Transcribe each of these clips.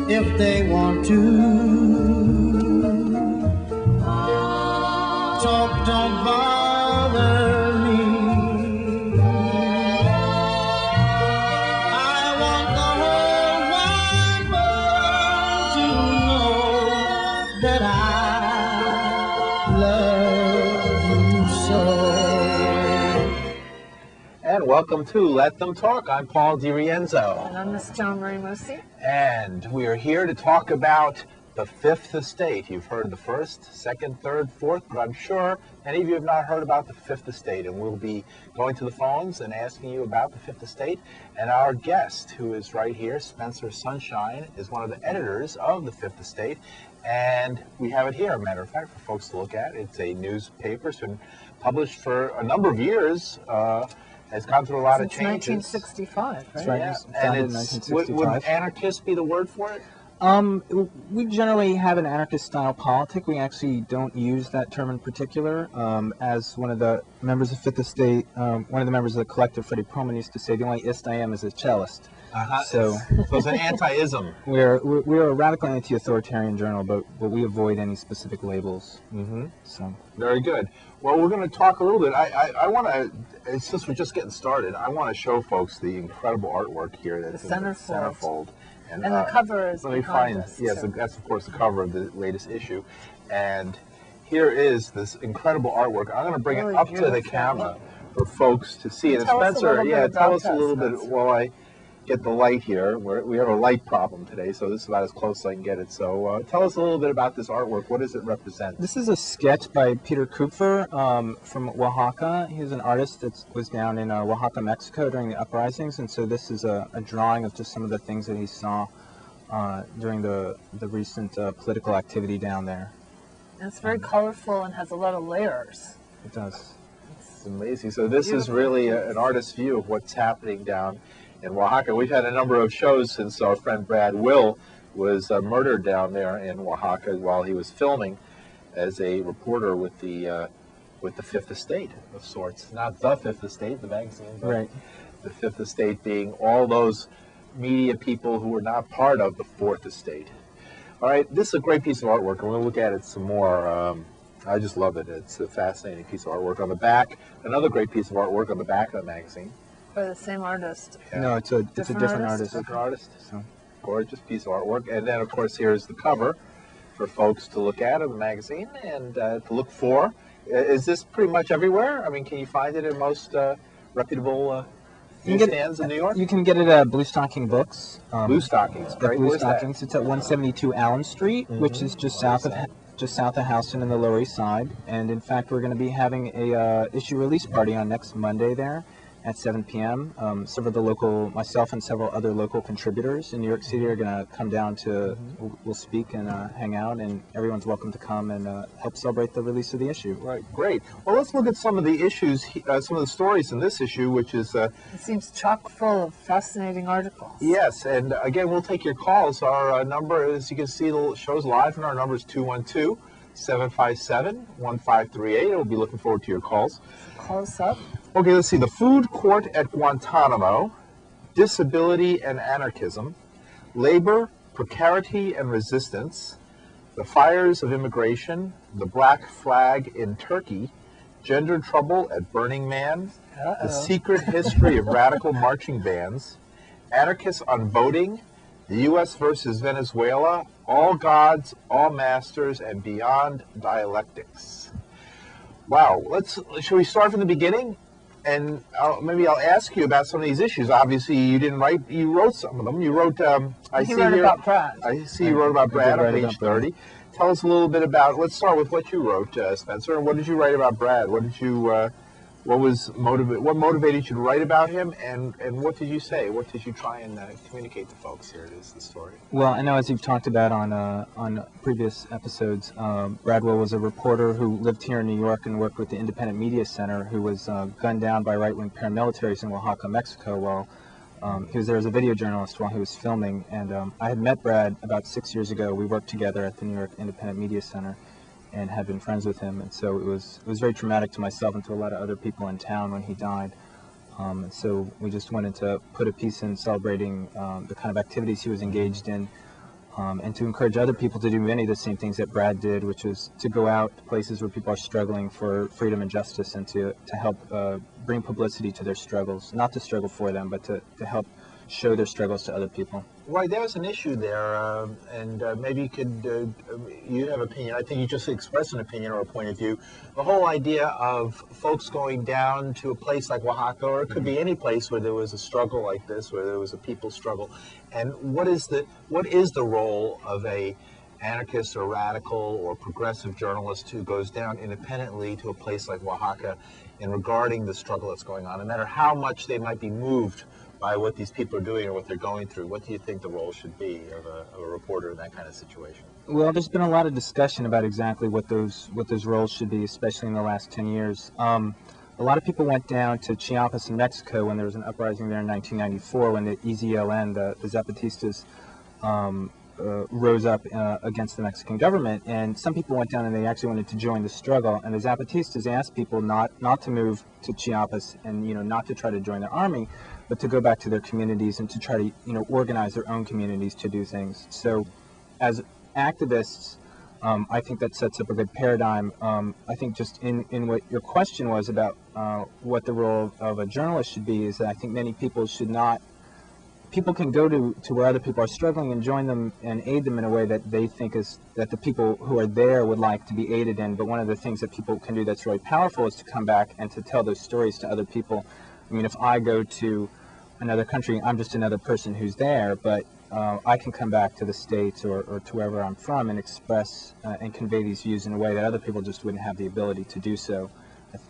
if they want to. Talk don't bother me. I want the whole wide world to know that I love you so. And welcome to Let Them Talk. I'm Paul DeRienzo. And I'm Miss Joan Marie Musi. And we are here to talk about the Fifth Estate. You've heard the first, second, third, fourth, but I'm sure many of you have not heard about the Fifth Estate. And we'll be going to the phones and asking you about the Fifth Estate. And our guest, who is right here, Spencer Sunshine, is one of the editors of the Fifth Estate. And we have it here, a matter of fact, for folks to look at. It's a newspaper. It's been published for a number of years. Has gone through a lot of changes. 1965, right? That's right. Yeah. Founded And in it's, 1965. would anarchist be the word for it? We generally have an anarchist-style politic. We actually don't use that term in particular. As one of the members of Fifth Estate, one of the members of the collective, Freddie Perlman, used to say, the only ist I am is a cellist. So it's an anti-ism. We're a radical anti-authoritarian journal, but we avoid any specific labels. Mm-hmm. So Very good. Well, we're going to talk a little bit. I want to, since we're just getting started, I want to show folks the incredible artwork here that's in the centerfold. And the cover is let me behind find, us, yes, too. that's of course the cover of the latest issue. And here is this incredible artwork. I'm going to bring Really it up to the beautiful. camera for folks to see it. And Tell us a Spencer, little bit yeah, tell about us a that, little bit Spencer. while I get the light here. We have a light problem today, so this is about as close as I can get it. So tell us a little bit about this artwork. What does it represent? this is a sketch by Peter Kupfer from Oaxaca. He's an artist that was down in Oaxaca, Mexico during the uprisings, and so this is a drawing of just some of the things that he saw during the recent political activity down there. And it's very colorful and has a lot of layers. It does. It's amazing. So this is really an artist's view of what's happening down in Oaxaca. We've had a number of shows since our friend Brad Will was murdered down there in Oaxaca while he was filming as a reporter with the Fifth Estate of sorts. Not the Fifth Estate, the magazine, but Right. the Fifth Estate being all those media people who were not part of the Fourth Estate. All right, this is a great piece of artwork. I'm going to look at it some more. I just love it. It's a fascinating piece of artwork. On the back, another great piece of artwork on the back of the magazine. By the same artist. Yeah. No, it's a Different different artist? artist. Different artist. So, Gorgeous piece of artwork. And then, of course, here's the cover for folks to look at of the magazine and to look for. Is this pretty much everywhere? I mean, can you find it in most reputable newsstands in New York? You can get it at Blue Stocking Books. Blue Stockings. At Great. Blue Where's that? Stockings. It's at 172 Allen Street, which is just south of Houston in the Lower East Side. And in fact, we're going to be having a issue release party on next Monday there at 7 p.m. Myself and several other local contributors in New York City are going to come down to, we'll speak and hang out, and everyone's welcome to come and help celebrate the release of the issue. Right, great. Well, let's look at some of the issues, some of the stories in this issue, which is... It seems chock full of fascinating articles. Yes, and again, we'll take your calls. Our number, as you can see, the show's live, and our number is 212-757-1538. We'll be looking forward to your calls. Close up. Okay, let's see. The food court at Guantanamo, disability and anarchism, labor, precarity and resistance, the fires of immigration, the black flag in Turkey, gender trouble at Burning Man, the secret history of radical marching bands, anarchists on voting, the U.S. versus Venezuela, all gods, all masters, and beyond dialectics. Wow, shall we start from the beginning? And maybe I'll ask you about some of these issues. Obviously, you didn't write, you wrote some of them. You wrote, I see wrote here, about Brad. I see you wrote about Brad on write page about Brad. 30. Tell us a little bit about, let's start with what you wrote, Spencer. And what did you write about Brad? What did you, what motivated you to write about him? And what did you say? What did you try and communicate to folks? Here it is, the story. Well, I know as you've talked about on previous episodes, Bradwell was a reporter who lived here in New York and worked with the Independent Media Center, who was gunned down by right-wing paramilitaries in Oaxaca, Mexico, while he was there as a video journalist while he was filming. And I had met Brad about 6 years ago. We worked together at the New York Independent Media Center and had been friends with him. And so it was very traumatic to myself and to a lot of other people in town when he died. And so we just wanted to put a piece in celebrating the kind of activities he was engaged in, and to encourage other people to do many of the same things that Brad did, which is to go out to places where people are struggling for freedom and justice, and to help bring publicity to their struggles, not to struggle for them, but to help show their struggles to other people. Right, there's an issue there, and maybe you could, you have an opinion. I think you just expressed an opinion or a point of view. The whole idea of folks going down to a place like Oaxaca, or it could be any place where there was a struggle like this, where there was a people's struggle, and what is the role of a anarchist or radical or progressive journalist who goes down independently to a place like Oaxaca in regarding the struggle that's going on, no matter how much they might be moved by what these people are doing or what they're going through? What do you think the role should be of a reporter in that kind of situation? Well, there's been a lot of discussion about exactly what those roles should be, especially in the last 10 years. A lot of people went down to Chiapas in Mexico when there was an uprising there in 1994, when the EZLN, the Zapatistas, rose up against the Mexican government, and some people went down and they actually wanted to join the struggle, and the Zapatistas asked people not to move to Chiapas and not to try to join the army, but to go back to their communities and to try to organize their own communities to do things. So as activists, I think that sets up a good paradigm. I think just in what your question was about what the role of a journalist should be, is that I think many people should not. People can go to where other people are struggling and join them and aid them in a way that they think is that the people who are there would like to be aided in. But one of the things that people can do that's really powerful is to come back and to tell those stories to other people. I mean, if I go to another country, I'm just another person who's there, but I can come back to the States or to wherever I'm from and express and convey these views in a way that other people just wouldn't have the ability to do so.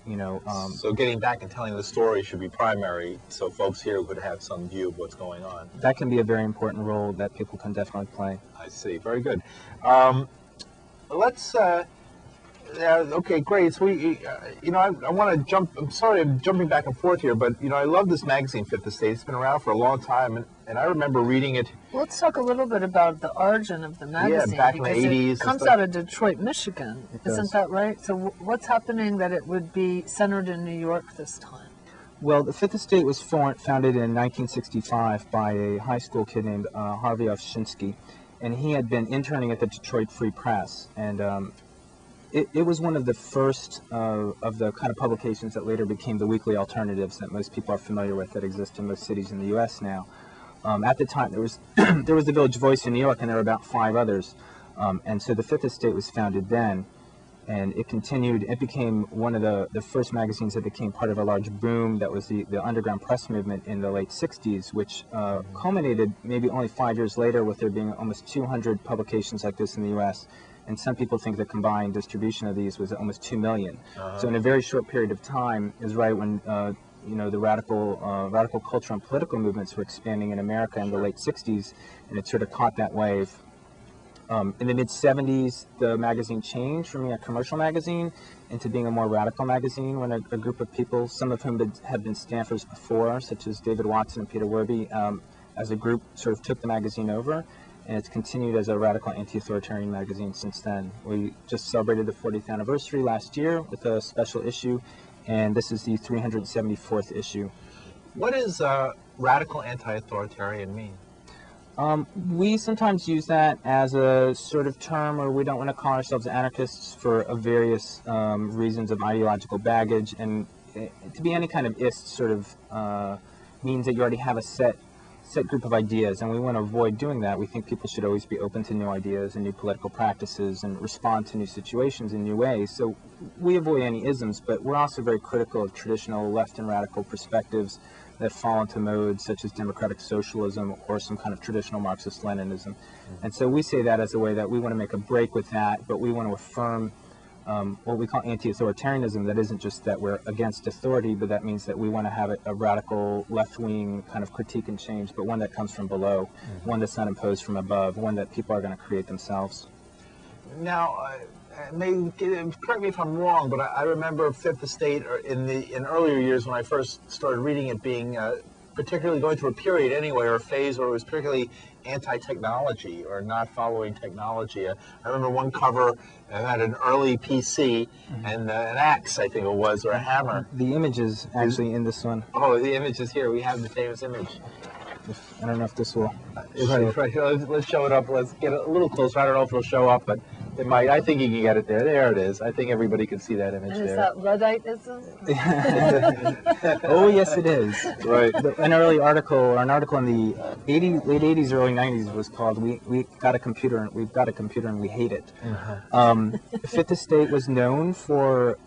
So getting back and telling the story should be primary, so folks here would have some view of what's going on. That can be a very important role that people can definitely play. I see. Very good. Let's. Okay, great. So I want to jump. I'm sorry, I'm jumping back and forth here, but I love this magazine, Fifth Estate. It's been around for a long time, and I remember reading it. Let's talk a little bit about the origin of the magazine. Yeah, back in the 80s. It comes out of Detroit, Michigan. Isn't that right? So what's happening that it would be centered in New York this time? Well, the Fifth Estate was founded in 1965 by a high school kid named Harvey Ovshinsky, and he had been interning at the Detroit Free Press, and it was one of the first of the kind of publications that later became the weekly alternatives that most people are familiar with, that exist in most cities in the U.S. now. At the time, there was the Village Voice in New York, and there were about 5 others. And so the Fifth Estate was founded then, and it continued. It became one of the first magazines that became part of a large boom that was the underground press movement in the late 60s, which culminated maybe only 5 years later with there being almost 200 publications like this in the U.S., and some people think the combined distribution of these was almost 2 million. So in a very short period of time is right when the radical cultural and political movements were expanding in America in the late 60s, and it sort of caught that wave. In the mid-70s, the magazine changed from being a commercial magazine into being a more radical magazine, when a group of people, some of whom had been staffers before, such as David Watson and Peter Werby, as a group sort of took the magazine over. And it's continued as a radical anti-authoritarian magazine since then. We just celebrated the 40th anniversary last year with a special issue, and this is the 374th issue. What does radical anti-authoritarian mean? We sometimes use that as a sort of term where we don't want to call ourselves anarchists for various reasons of ideological baggage, and to be any kind of ist sort of means that you already have a set group of ideas, and we want to avoid doing that. We think people should always be open to new ideas and new political practices and respond to new situations in new ways. So we avoid any isms, but we're also very critical of traditional left and radical perspectives that fall into modes such as democratic socialism or some kind of traditional Marxist-Leninism. And so we say that as a way that we want to make a break with that, but we want to affirm what we call anti-authoritarianism. That isn't just that we're against authority, but that means that we want to have a radical left-wing kind of critique and change, but one that comes from below, one that's not imposed from above, one that people are going to create themselves. Now, correct me if I'm wrong, but I remember Fifth Estate in earlier years when I first started reading it being particularly going through a period anyway, or a phase where it was particularly anti-technology or not following technology. I remember one cover had an early PC and an axe, I think it was, or a hammer. The image is actually in this one. Oh, the image is here. We have the famous image. I don't know if this will. Right. Let's show it up. Let's get a little closer. I don't know if it'll show up, but it might. I think you can get it there. There it is. I think everybody can see that image And is there. that Ludditism? Oh, yes, it is. Right. An early article, or an article in the late 80s, early 90s was called "We've Got a Computer and We Hate It." Fifth Estate was known for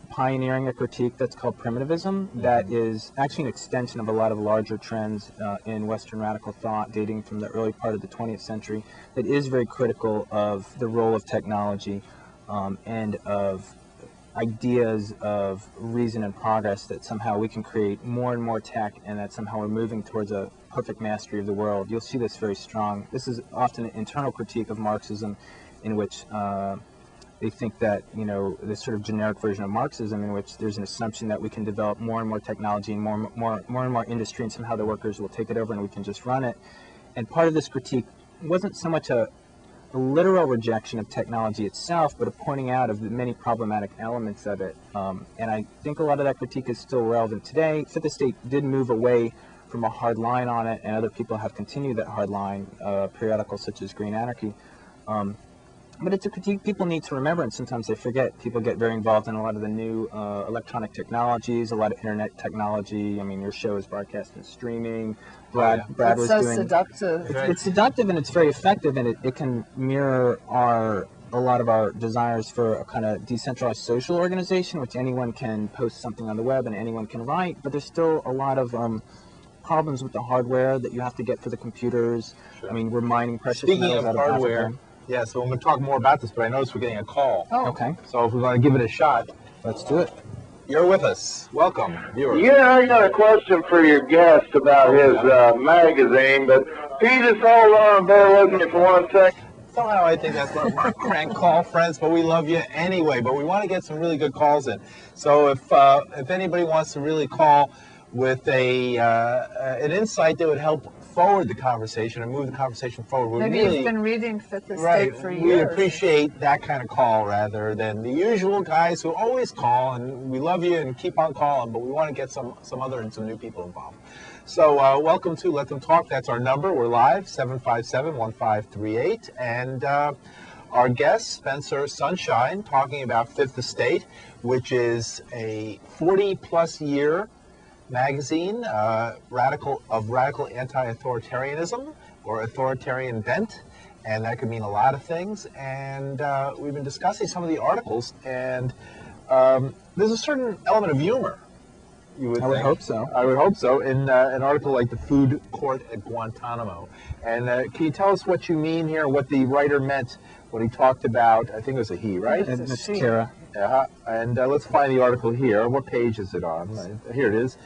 pioneering a critique that's called primitivism, that is actually an extension of a lot of larger trends in Western radical thought dating from the early part of the 20th century, that is very critical of the role of technology and of ideas of reason and progress, that somehow we can create more and more tech and that somehow we're moving towards a perfect mastery of the world. You'll see this very strong. This is often an internal critique of Marxism, in which they think that, this sort of generic version of Marxism, in which there's an assumption that we can develop more and more technology and more and more industry, and somehow the workers will take it over and we can just run it. And part of this critique wasn't so much a literal rejection of technology itself, but a pointing out of the many problematic elements of it. And I think a lot of that critique is still relevant today. Fifth Estate did move away from a hard line on it, and other people have continued that hard line, periodicals such as Green Anarchy. But it's a critique people need to remember, and sometimes they forget. People get very involved in a lot of the new electronic technologies, a lot of internet technology. I mean, your show is broadcast and streaming. Brad It's was so doing. seductive. It's seductive and it's very effective, and it can mirror a lot of our desires for a kind of decentralized social organization, which anyone can post something on the web and anyone can write. But there's still a lot of problems with the hardware that you have to get for the computers. Sure. I mean, we're mining precious metals out of hardware. Yeah, so I'm going to talk more about this, but I noticed we're getting a call. Oh. Okay. So if we're going to give it a shot, Let's do it. you're with us. Welcome, viewers. Yeah, I got a question for your guest about his magazine, but can you just hold on, bear with me for 1 second? Somehow I think that's what our crank call friends, but we love you anyway. But we want to get some really good calls in. So if anybody wants to really call with an insight that would help forward the conversation and move the conversation forward, Maybe you've been reading Fifth Estate for years. We appreciate that kind of call rather than the usual guys who always call, and we love you and keep on calling, but we want to get some other and some new people involved. So welcome to Let Them Talk. That's our number. We're live, 757-1538. And our guest, Spencer Sunshine, talking about Fifth Estate, which is a 40-plus year magazine, radical anti-authoritarianism or authoritarian bent, and that could mean a lot of things. And we've been discussing some of the articles, and there's a certain element of humor. You would I would hope so. I would hope so. In an article like the food court at Guantanamo, and can you tell us what you mean here? What the writer meant when he talked about? I think it was a he, right? It's Kara. And let's find the article here. What page is it on? Here it is.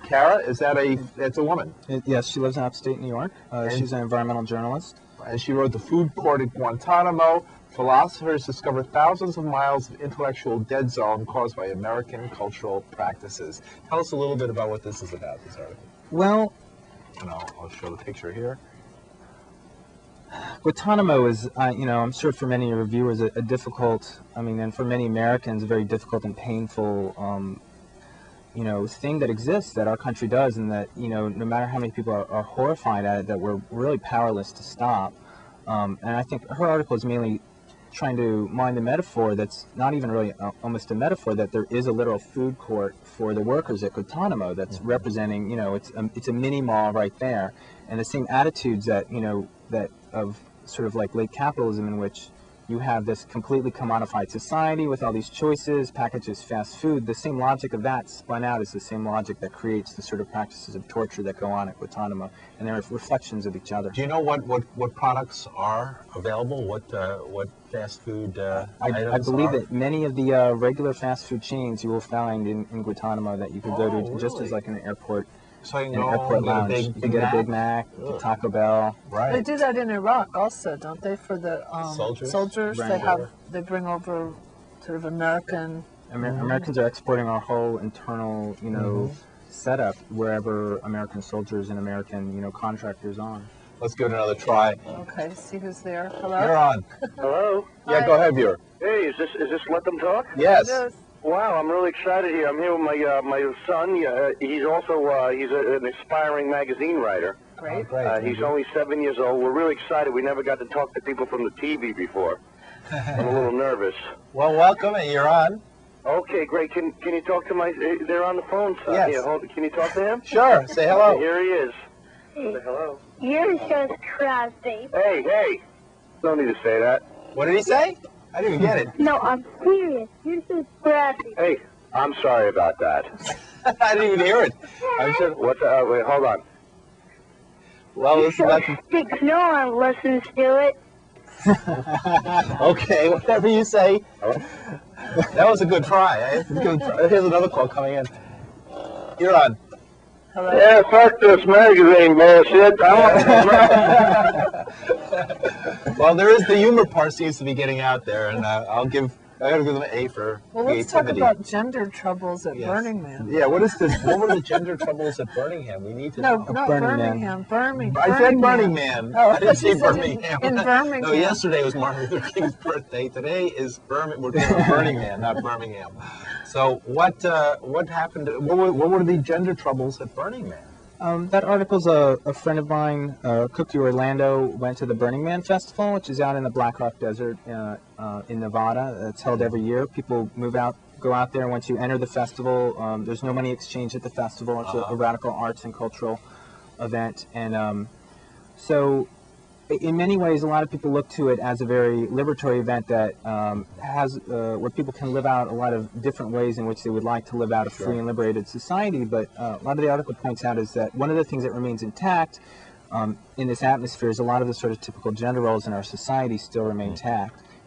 Kara, it's a woman. Yes, she lives in upstate New York. She's an environmental journalist. And she wrote The Food Court at Guantanamo. Philosophers discover thousands of miles of intellectual dead zone caused by American cultural practices. Tell us a little bit about what this is about, this article. Well, And I'll show the picture here. Guantanamo is, I'm sure for many reviewers a difficult, and for many Americans, a very difficult and painful, thing that exists, that our country does, and that, no matter how many people are horrified at it, that we're really powerless to stop. And I think her article is mainly trying to mine the metaphor that's not even really almost a metaphor, that there is a literal food court for the workers at Guantanamo that's representing, it's a mini mall right there. And the same attitudes that, that of sort of like late capitalism, in which you have this completely commodified society with all these choices, packages, fast food. The same logic of that spun out is the same logic that creates the sort of practices of torture that go on at Guantanamo, and they're reflections of each other. Do you know what products are available? What fast food items I believe are? that many of the regular fast food chains you will find in Guantanamo that you can go to just as like an airport. So you can An go airport and get a lounge. big You can get a Big Mac, Taco Bell. They Right. do that in Iraq also, don't they? For the soldiers, Right. they bring over sort of American. Americans are exporting our whole internal, setup wherever American soldiers and American, contractors are. Let's give it another try. Okay, see who's there. Hello. You're on. Hello? Yeah, go ahead, viewer. Hey, is this Let Them Talk? Yes. It is. Wow, I'm really excited here. I'm here with my son. He's also he's an aspiring magazine writer. Great. He's only 7 years old. We're really excited. We never got to talk to people from the TV before. I'm a little nervous. Well, welcome, and you're on. Okay, great. Can you talk to my? They're on the phone. Son. Yes. Here, can you talk to him? Sure. Say hello. Okay, here he is. Say hello. You're so crafty. Hey. Don't need to say that. What did he say? I didn't even get it. No, I'm serious. You're so crafty. Hey, I'm sorry about that. I didn't even hear it. I'm sure. What? Wait, hold on. Well, You're listen so back. sick. No one listens to it. Okay, whatever you say. That was a good try. Here's another call coming in. You're on. Hello. Yeah, fuck this magazine bullshit. Well, there is the humor part seems to be getting out there, and I gotta give them an A for Well, let's talk creativity. about gender troubles at Yes. Burning Man. Yeah, what were the gender troubles at Birmingham? We need to No, know. not Burning Man. Birmingham. Birmingham. I said Burning Man. Oh, I didn't say you said Birmingham. in Birmingham. No, yesterday was Martin Luther King's birthday. Today is we're doing Burning Man, not Birmingham. So what happened? What were the gender troubles at Burning Man? That article's a friend of mine, Cookie Orlando, went to the Burning Man Festival, which is out in the Black Rock Desert in Nevada. It's held every year. People go out there. Once you enter the festival, there's no money exchange at the festival. It's a radical arts and cultural event. And so in many ways, a lot of people look to it as a very liberatory event that has where people can live out a lot of different ways in which they would like to live out a free and liberated society. But a lot of the article points out is that one of the things that remains intact in this atmosphere is a lot of the sort of typical gender roles in our society still remain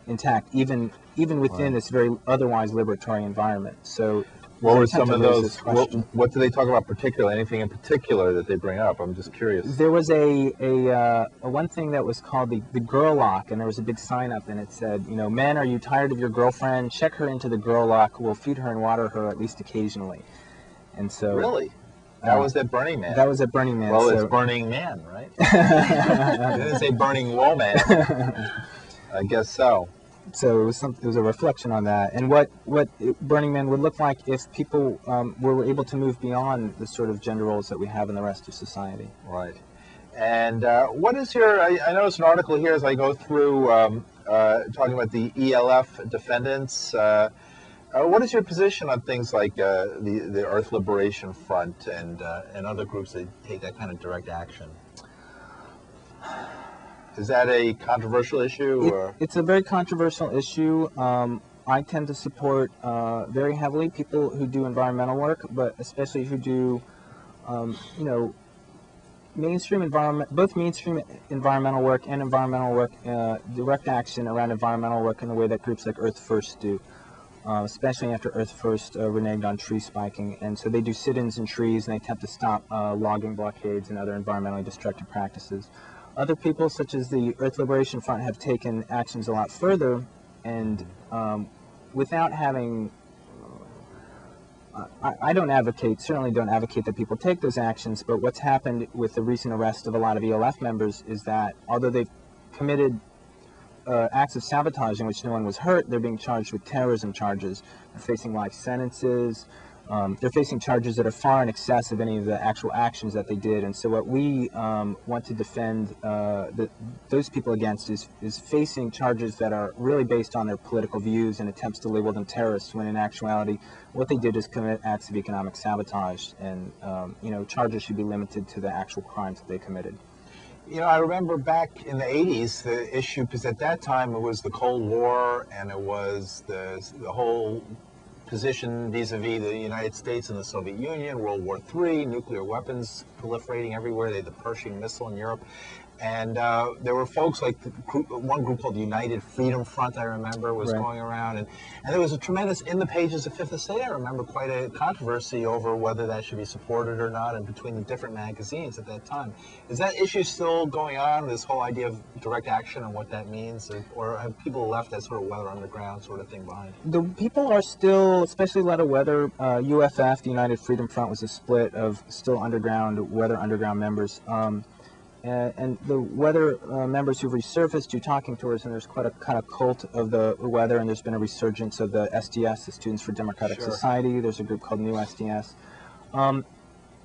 intact, even within this very otherwise liberatory environment. So What were I some of have to raise those? this question. What do they talk about particularly? Anything in particular that they bring up? I'm just curious. There was a one thing that was called the girl lock, and there was a big sign up, and it said, men, are you tired of your girlfriend? Check her into the girl lock. We'll feed her and water her at least occasionally. And so Really? That was at Burning Man. that was at Burning Man. Well, so, it's Burning Man, right? They didn't say Burning Woman. I guess so. So it was a reflection on that, and what Burning Man would look like if people were able to move beyond the sort of gender roles that we have in the rest of society. Right. And what is your? I noticed an article here as I go through talking about the ELF defendants. What is your position on things like the Earth Liberation Front and other groups that take that kind of direct action? Is that a controversial issue? Or? It's a very controversial issue. I tend to support very heavily people who do environmental work, but especially who do, mainstream environmental work and environmental work, direct action around environmental work in the way that groups like Earth First do, especially after Earth First reneged on tree spiking. And so they do sit-ins in trees, and they attempt to stop logging blockades and other environmentally destructive practices. Other people, such as the Earth Liberation Front, have taken actions a lot further, and without having, I certainly don't advocate that people take those actions, but what's happened with the recent arrest of a lot of ELF members is that although they've committed acts of sabotage in which no one was hurt, they're being charged with terrorism charges. They're facing life sentences. They're facing charges that are far in excess of any of the actual actions that they did. And so what we want to defend those people against is facing charges that are really based on their political views and attempts to label them terrorists, when in actuality what they did is commit acts of economic sabotage. And charges should be limited to the actual crimes that they committed. I remember back in the 80s, the issue, because at that time it was the Cold War, and it was the whole position vis-a-vis the United States and the Soviet Union, World War III, nuclear weapons proliferating everywhere. They had the Pershing missile in Europe. And there were folks like one group called the United Freedom Front, I remember, was going around. And there was a tremendous, in the pages of Fifth Estate, I remember quite a controversy over whether that should be supported or not, and between the different magazines at that time. Is that issue still going on, this whole idea of direct action and what that means? Or have people left that sort of weather underground sort of thing behind? The people are still, especially a lot of weather, UFF, the United Freedom Front, was a split of still weather underground members. And the weather members who've resurfaced, you're talking to us, and there's quite a kind of cult of the weather, and there's been a resurgence of the SDS, the Students for Democratic Society. There's a group called New SDS.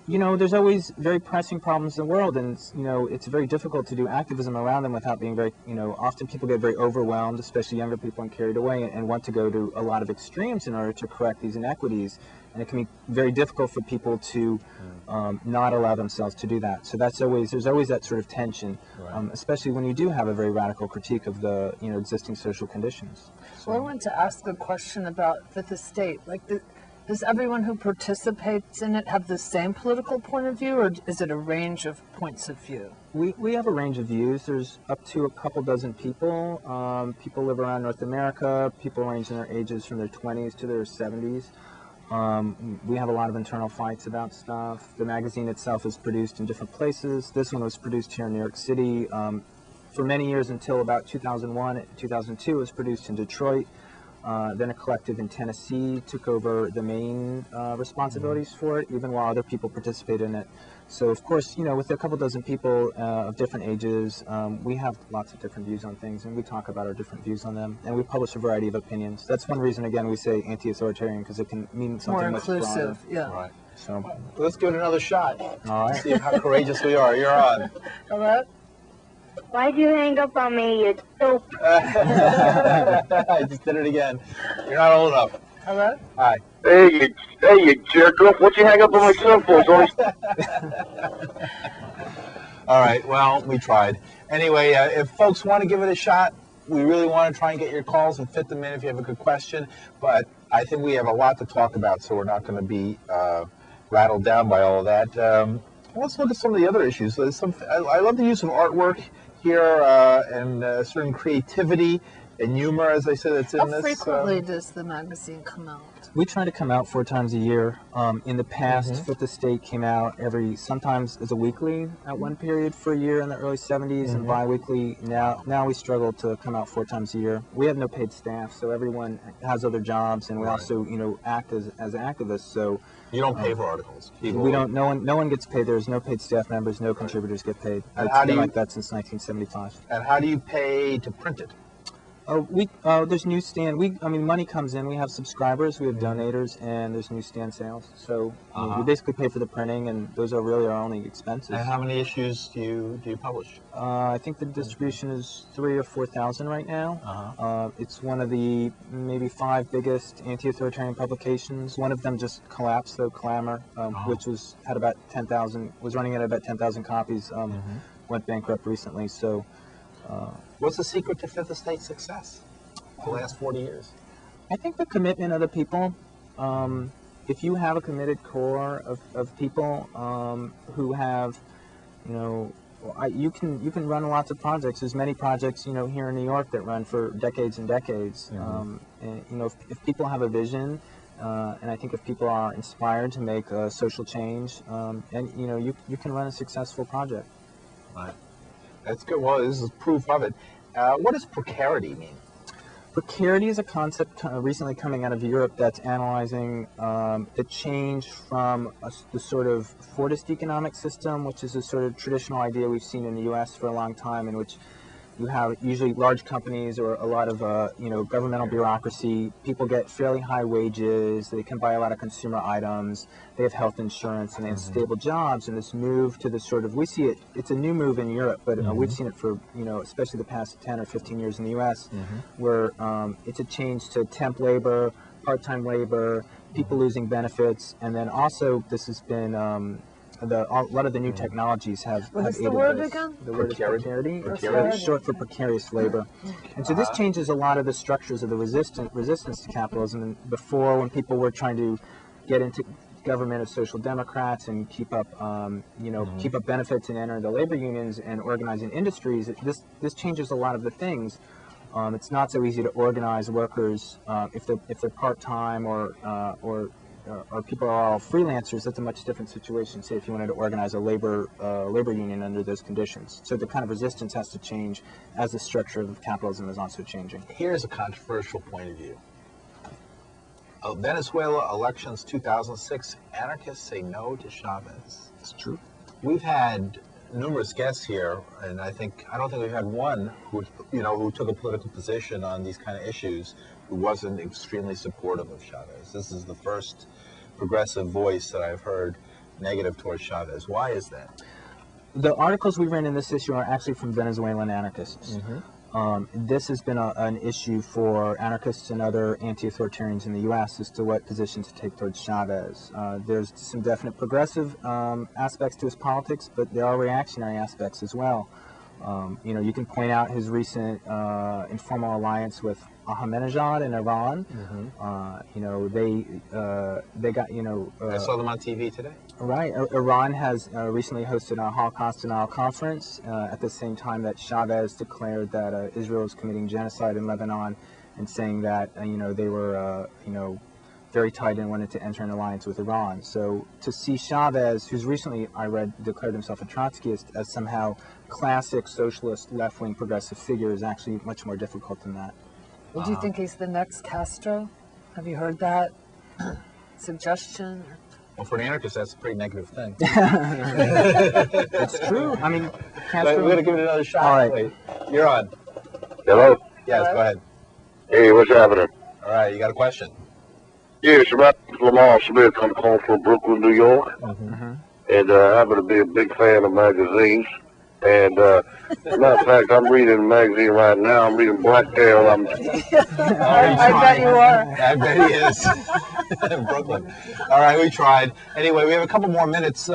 You know, there's always very pressing problems in the world, and, you know, it's very difficult to do activism around them without being very, you know, often people get very overwhelmed, especially younger people, and carried away, and want to go to a lot of extremes in order to correct these inequities. And it can be very difficult for people to not allow themselves to do that. So that's always, there's always that sort of tension, especially when you do have a very radical critique of the, you know, existing social conditions. Well, I wanted to ask a question about Fifth Estate. Like, does everyone who participates in it have the same political point of view, or is it a range of points of view? We have a range of views. There's up to a couple dozen people. People live around North America. People range in their ages from their 20s to their 70s. We have a lot of internal fights about stuff. The magazine itself is produced in different places. This one was produced here in New York City. For many years until about 2001, 2002, it was produced in Detroit. Then a collective in Tennessee took over the main responsibilities for it, even while other people participated in it. So, of course, you know, with a couple dozen people of different ages, we have lots of different views on things, and we talk about our different views on them, and we publish a variety of opinions. That's one reason, again, we say anti-authoritarian, because it can mean something more much broader. inclusive. Yeah. Right. So, Let's give it another shot. all right. See how courageous we are. You're on. Hello? Why'd you hang up on me, you dope? I just did it again. You're not old enough. Hello? Hi. Hey, you jerk off. What'd you hang up on my cell phone? All right. Well, we tried. Anyway, if folks want to give it a shot, we really want to try and get your calls and fit them in if you have a good question. But I think we have a lot to talk about, so we're not going to be rattled down by all of that. Let's look at some of the other issues. I love the use of artwork here and certain creativity and humor, as I said, that's in this. How frequently does the magazine come out? We try to come out 4 times a year. In the past, Fifth Estate came out sometimes as a weekly at one period for a year in the early 70s, and bi-weekly. Now we struggle to come out 4 times a year. We have no paid staff, so everyone has other jobs, and we also, you know, act as activists. So you don't pay for articles. We don't. No one gets paid. There's no paid staff members. No contributors get paid. And it's been like that since 1975. And how do you pay to print it? There's newsstand. Money comes in. We have subscribers, we have donators, and there's newsstand sales. So we basically pay for the printing, and those are really our only expenses. And how many issues do you publish? I think the distribution is 3,000 or 4,000 right now. It's one of the maybe 5 biggest anti-authoritarian publications. One of them just collapsed, though, Clamor, which was running at about 10,000 copies. Went bankrupt recently. So. What's the secret to Fifth Estate's success the last 40 years? I think the commitment of the people. If you have a committed core of people who have, you know, you can run lots of projects. There's many projects, you know, here in New York that run for decades and decades. And, you know, if people have a vision, and I think if people are inspired to make a social change, and you know, you can run a successful project. Right. That's good. Well, this is proof of it. What does precarity mean? Precarity is a concept recently coming out of Europe that's analyzing the change from the sort of Fordist economic system, which is a sort of traditional idea we've seen in the U.S. for a long time, in which you have usually large companies or a lot of you know, governmental bureaucracy. People get fairly high wages. They can buy a lot of consumer items. They have health insurance, and they have stable jobs. And this move to this sort of, we see it. It's a new move in Europe, but we've seen it for, you know, especially the past 10 or 15 years in the U.S., where it's a change to temp labor, part-time labor, people losing benefits, and then also this has been. A lot of the new technologies have What's aided the word this. again? The word is precarity. Precarity. It's short for precarious labor. And so this changes a lot of the structures of the resistance to capitalism. And before, when people were trying to get into government as social democrats and keep up, keep up benefits and enter the labor unions and organizing industries, this changes a lot of the things. It's not so easy to organize workers if they're part-time or people are all freelancers. That's a much different situation. Say if you wanted to organize a labor union under those conditions. So the kind of resistance has to change as the structure of capitalism is also changing. Here's a controversial point of view. Venezuela elections 2006, anarchists say no to Chavez. It's true. We've had numerous guests here, and I don't think we've had one who took a political position on these kind of issues who wasn't extremely supportive of Chavez. This is the first progressive voice that I've heard negative towards Chavez. Why is that? The articles we ran in this issue are actually from Venezuelan anarchists. This has been an issue for anarchists and other anti-authoritarians in the U.S. as to what position to take towards Chavez. There's some definite progressive aspects to his politics, but there are reactionary aspects as well. You can point out his recent informal alliance with Ahmadinejad in Iran. They got, I saw them on TV today. Right. Iran has recently hosted a Holocaust denial conference at the same time that Chavez declared that Israel is committing genocide in Lebanon, and saying that they were very tight and wanted to enter an alliance with Iran. So to see Chavez, who's recently, I read, declared himself a Trotskyist, as somehow classic socialist left-wing progressive figure is actually much more difficult than that. Well, do you think he's the next Castro? Have you heard that suggestion? Well, for an anarchist, that's a pretty negative thing. It's true. I mean, Castro... We're going to give it another shot. All right. Wait, you're on. Hello? Yes, Hello? go ahead. Hey, what's happening? All right, you got a question? Yes, about Lamar Smith. I'm calling from Brooklyn, New York. And I happen to be a big fan of magazines. And as a matter of fact, I'm reading a magazine right now. I'm reading Blacktail. I bet you are. I bet he is. Brooklyn. All right, we tried. Anyway, we have a couple more minutes.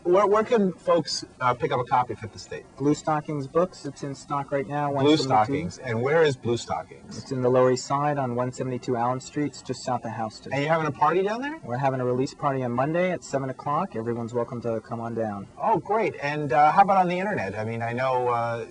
Where can folks pick up a copy of Fifth Estate? Blue Stockings Books. It's in stock right now. Blue Stockings. And where is Blue Stockings? It's in the Lower East Side on 172 Allen Street. It's just south of Houston. And you're having a party down there? We're having a release party on Monday at 7 o'clock. Everyone's welcome to come on down. Oh, great. And how about on the internet? I mean, I know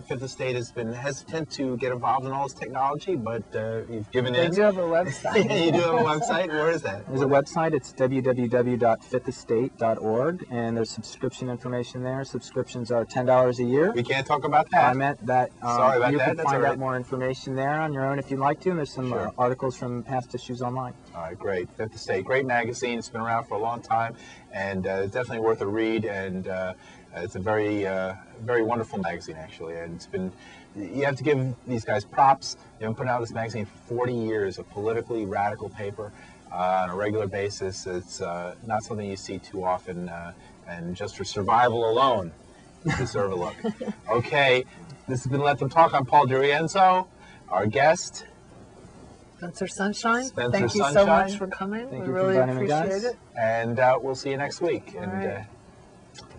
Fifth Estate has been hesitant to get involved in all this technology, but you've given in. They do have a website. You do have a website? Where is that? There's a website. It's www.fifthestate.org, and there's subscription information there. Subscriptions are $10 a year. We can't talk about that. I meant that Sorry about you that. can That's find all right. out more information there on your own if you'd like to, and there's some Sure. articles from past issues online. All right, great. Fifth Estate, great magazine. It's been around for a long time, and it's definitely worth a read. And it's a very, very wonderful magazine, actually. And it's been, you have to give these guys props. They've been putting out this magazine for 40 years, a politically radical paper on a regular basis. It's not something you see too often, and just for survival alone, you deserve a look. Okay, this has been Let Them Talk. I'm Paul DeRienzo, our guest. Spencer Sunshine, Spencer thank you so Sunshine. much for coming. Thank We you for really inviting me, appreciate guys. it. And we'll see you next week. All And right.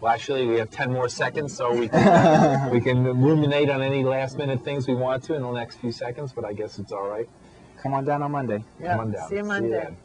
well, actually, we have 10 more seconds, so we can, we can ruminate on any last-minute things we want to in the next few seconds, but I guess it's all right. Come on down on Monday. Yeah, Come on down. see you See you Monday. then.